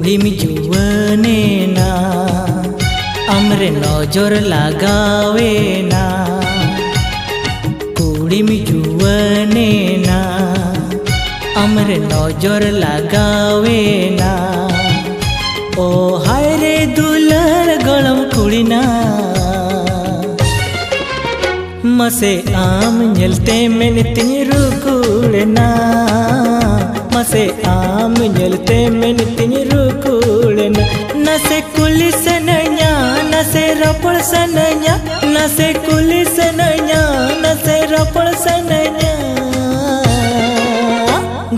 कुड़ी में जुवने ना हमरे नजर लगावे ना कुड़ी में जुवने ना हमरे नजर लगावे ना ओ हाय रे दुलर गलम कुड़ी ना मसे आम झलते मैंने तिरू कुड़ना मसे आम झलते मैंने तिरू कुड़ना नसे कुली सनया नसे रपड़ सनया नसे कुली सनया नसे रपड़ सनया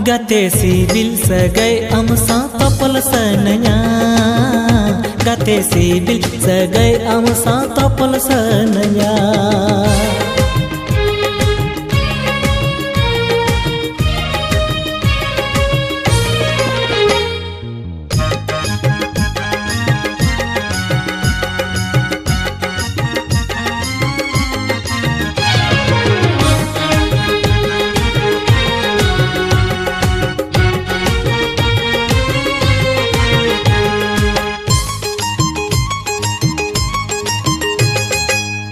गते सिबिल सगै अमसा तपल सनया गते सिबिल सगै अमसा तपल सनया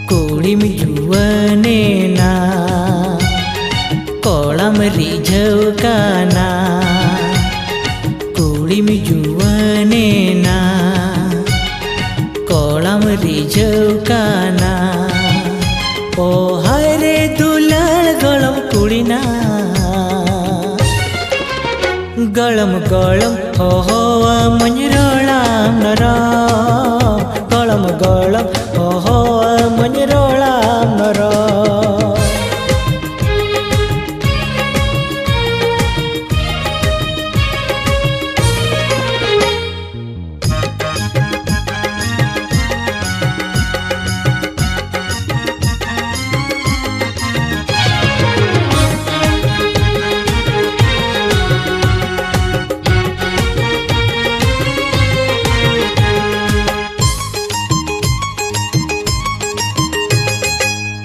कुड़ी में जुवने ना कोलम रिझव का ना कुड़ी में जुवने ना कोलम रिझव का ना ओ हाय रे दुलर गलम कुड़ी ना गलम गलम हो मंजरोलाम नरा गलम गलम हो मंजरोलाम नरा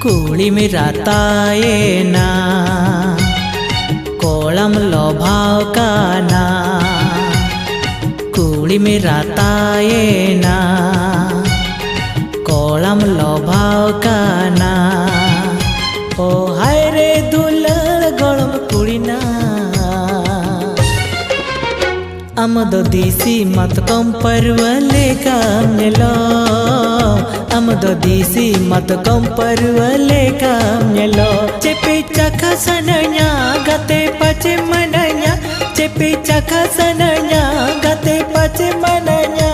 कुड़ी में राताए ना कोलम लोभाव का ना कुड़ी में राताए ना कोलम लोभाव का ना ओ हाय रे दुलर गलम कुड़ी ना अमदो दीसी मत कम परवले काम लो अमदो दीसी मत कम परवले काम लो चेपे चखा सनया गते पचे मनया चेपे चखा सनया गते पचे मनया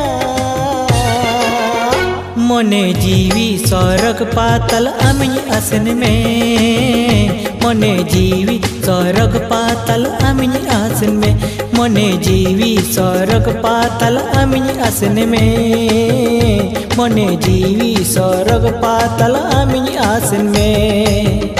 मने जीवी स्वर्ग पातल अमी आसन में मने जीवी स्वर्ग पातल अमी आसन में मने जीवी स्वर्ग पातल अमी आसन में मने जीवी स्वर्ग पातल अमी आसन में।